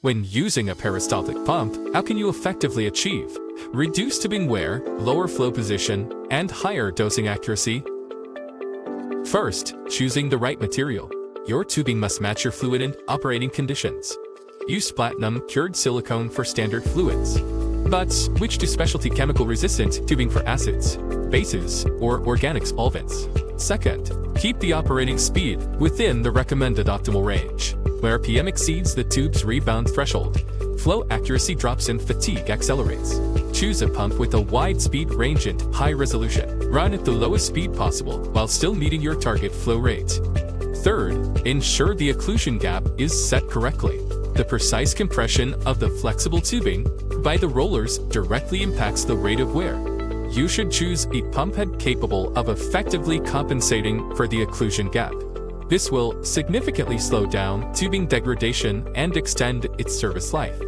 When using a peristaltic pump, how can you effectively achieve reduced tubing wear, lower flow position, and higher dosing accuracy? First, choosing the right material. Your tubing must match your fluid and operating conditions. Use platinum-cured silicone for standard fluids, but switch to specialty chemical-resistant tubing for acids, bases, or organic solvents. Second, keep the operating speed within the recommended optimal range. When RPM exceeds the tube's rebound threshold, flow accuracy drops and fatigue accelerates. Choose a pump with a wide speed range and high resolution. Run at the lowest speed possible while still meeting your target flow rate. Third, ensure the occlusion gap is set correctly. The precise compression of the flexible tubing by the rollers directly impacts the rate of wear. You should choose a pump head capable of effectively compensating for the occlusion gap. This will significantly slow down tubing degradation and extend its service life.